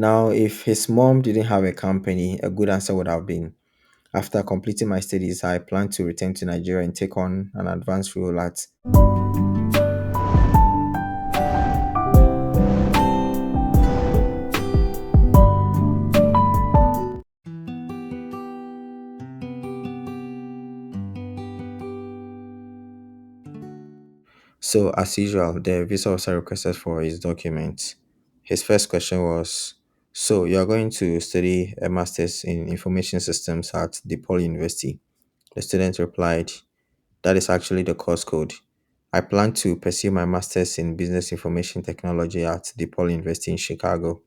Now, if his mom didn't have a company, a good answer would have been after completing my studies, I plan to return to Nigeria and take on an advanced role at. So, as usual, the visa officer requested for his documents. His first question was, so you're going to study a master's in information systems at DePaul University? The student replied, that is actually the course code. I plan to pursue my master's in business information technology at DePaul University in Chicago.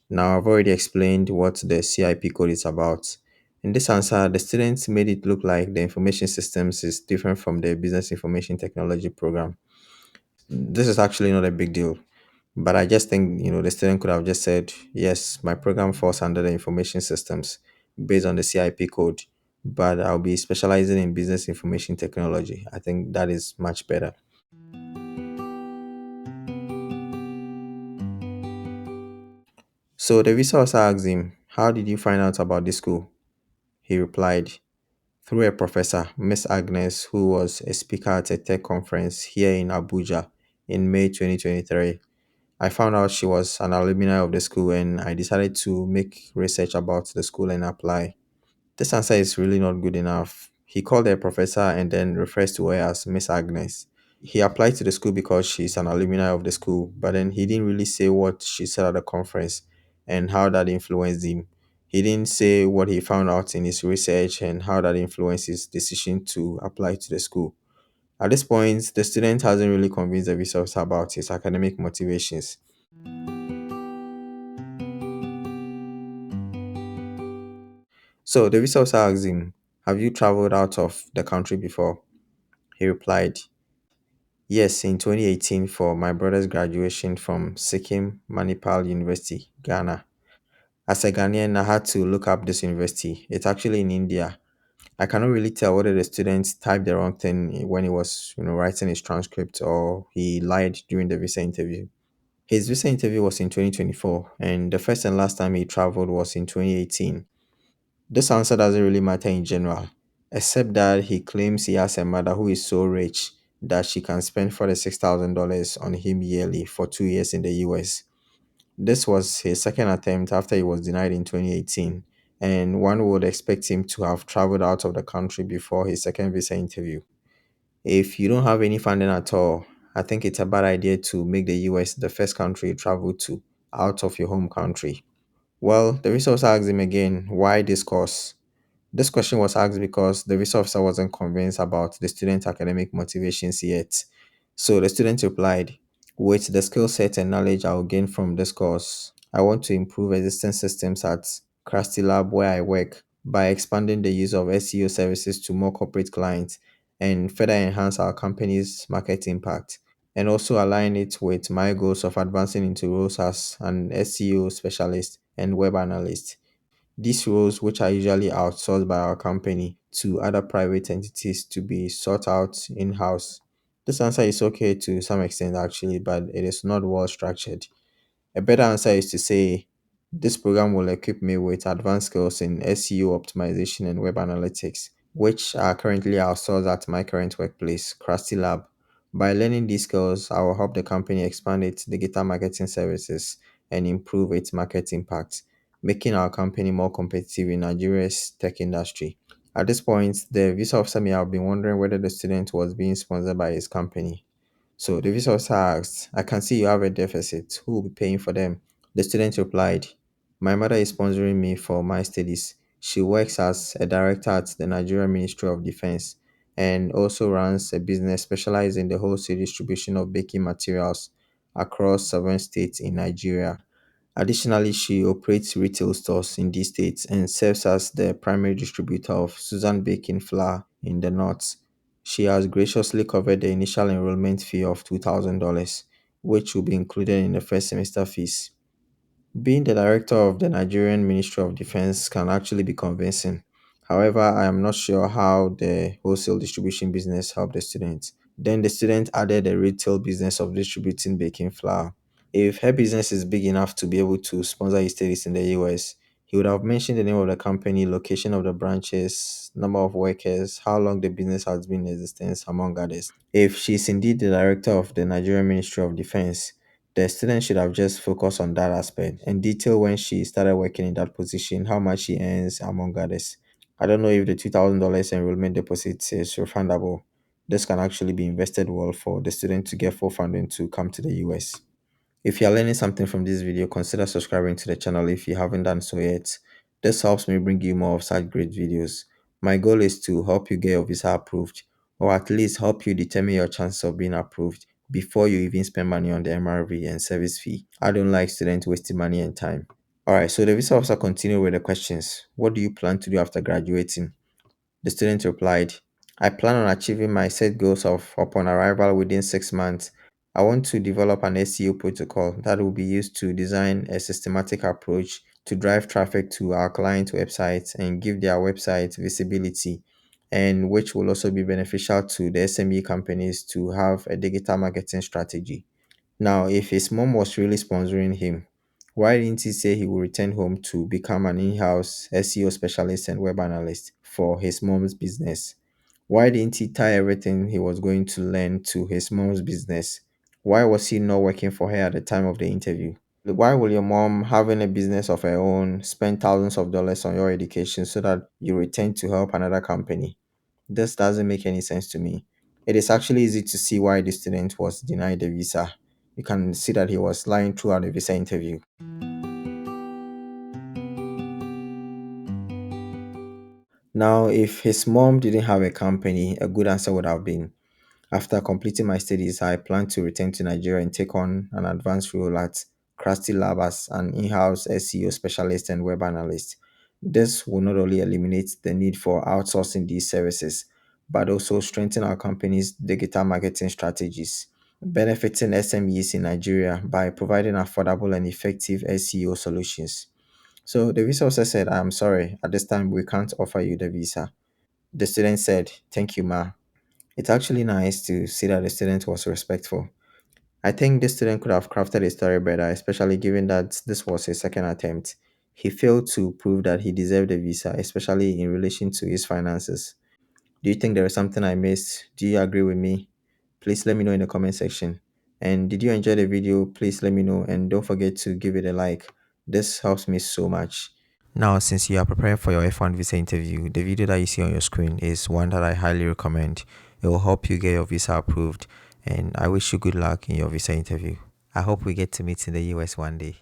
Now, I've already explained what the CIP code is about. In this answer, the students made it look like the information systems is different from the business information technology program. This is actually not a big deal, but I just think, the student could have just said, yes, my program falls under the information systems based on the CIP code, but I'll be specializing in business information technology. I think that is much better. So the visa officer asked him, how did you find out about this school? He replied, through a professor, Miss Agnes, who was a speaker at a tech conference here in Abuja in May 2023. I found out she was an alumni of the school and I decided to make research about the school and apply. This answer is really not good enough. He called her professor and then refers to her as Miss Agnes. He applied to the school because she's an alumni of the school, but then he didn't really say what she said at the conference and how that influenced him. He didn't say what he found out in his research and how that influenced his decision to apply to the school. At this point, the student hasn't really convinced the resource about his academic motivations. So the resource asked him, have you traveled out of the country before? He replied, yes, in 2018 for my brother's graduation from Sikkim Manipal University, Ghana. As a Ghanaian, I had to look up this university. It's actually in India. I cannot really tell whether the student typed the wrong thing when he was, writing his transcript or he lied during the visa interview. His visa interview was in 2024, and the first and last time he traveled was in 2018. This answer doesn't really matter in general, except that he claims he has a mother who is so rich that she can spend $46,000 on him yearly for 2 years in the US. This was his second attempt after he was denied in 2018, and one would expect him to have traveled out of the country before his second visa interview. If you don't have any funding at all, I think it's a bad idea to make the US the first country you travel to out of your home country. Well, the visa officer asked him again, why this course? This question was asked because the visa officer wasn't convinced about the student's academic motivations yet. So the student replied, with the skill set and knowledge I will gain from this course, I want to improve existing systems at Krusty Lab where I work by expanding the use of SEO services to more corporate clients and further enhance our company's market impact and also align it with my goals of advancing into roles as an SEO specialist and web analyst. These roles, which are usually outsourced by our company to other private entities to be sought out in house. This answer is okay to some extent, actually, but it is not well structured. A better answer is to say, this program will equip me with advanced skills in SEO optimization and web analytics, which are currently outsourced at my current workplace, Krusty Lab. By learning these skills, I will help the company expand its digital marketing services and improve its market impact, making our company more competitive in Nigeria's tech industry. At this point, the visa officer may have been wondering whether the student was being sponsored by his company. So the visa officer asked, I can see you have a deficit. Who will be paying for them? The student replied, my mother is sponsoring me for my studies. She works as a director at the Nigerian Ministry of Defense and also runs a business specialized in the wholesale distribution of baking materials across 7 states in Nigeria. Additionally, she operates retail stores in these states and serves as the primary distributor of Susan baking flour in the north. She has graciously covered the initial enrollment fee of $2,000, which will be included in the first semester fees. Being the director of the Nigerian Ministry of Defense can actually be convincing. However, I am not sure how the wholesale distribution business helped the student. Then the student added the retail business of distributing baking flour. If her business is big enough to be able to sponsor his studies in the US, he would have mentioned the name of the company, location of the branches, number of workers, how long the business has been in existence, among others. If she's indeed the director of the Nigerian Ministry of Defense, the student should have just focused on that aspect and detail when she started working in that position, how much she earns, among others. I don't know if the $2,000 enrollment deposit is refundable. This can actually be invested well for the student to get full funding to come to the US. If you're learning something from this video, consider subscribing to the channel if you haven't done so yet. This helps me bring you more of such great videos. My goal is to help you get your visa approved, or at least help you determine your chances of being approved before you even spend money on the MRV and service fee. I don't like students wasting money and time. Alright, so the visa officer continued with the questions. What do you plan to do after graduating? The student replied, I plan on achieving my set goals of upon arrival within 6 months. I want to develop an SEO protocol that will be used to design a systematic approach to drive traffic to our client websites and give their websites visibility, and which will also be beneficial to the SME companies to have a digital marketing strategy. Now, if his mom was really sponsoring him, why didn't he say he would return home to become an in-house SEO specialist and web analyst for his mom's business? Why didn't he tie everything he was going to learn to his mom's business? Why was he not working for her at the time of the interview? Why will your mom, having a business of her own, spend thousands of dollars on your education so that you return to help another company? This doesn't make any sense to me. It is actually easy to see why the student was denied the visa. You can see that he was lying throughout the visa interview. Now, if his mom didn't have a company, a good answer would have been, after completing my studies, I plan to return to Nigeria and take on an advanced role at Krusty Lab as an in-house SEO specialist and web analyst. This will not only eliminate the need for outsourcing these services, but also strengthen our company's digital marketing strategies, benefiting SMEs in Nigeria by providing affordable and effective SEO solutions. So the visa officer said, I'm sorry, at this time we can't offer you the visa. The student said, thank you, ma. It's actually nice to see that the student was respectful. I think the student could have crafted his story better, especially given that this was his second attempt. He failed to prove that he deserved a visa, especially in relation to his finances. Do you think there is something I missed? Do you agree with me? Please let me know in the comment section. And did you enjoy the video? Please let me know and don't forget to give it a like. This helps me so much. Now, since you are preparing for your F-1 visa interview, the video that you see on your screen is one that I highly recommend. It will help you get your visa approved, and I wish you good luck in your visa interview. I hope we get to meet in the US one day.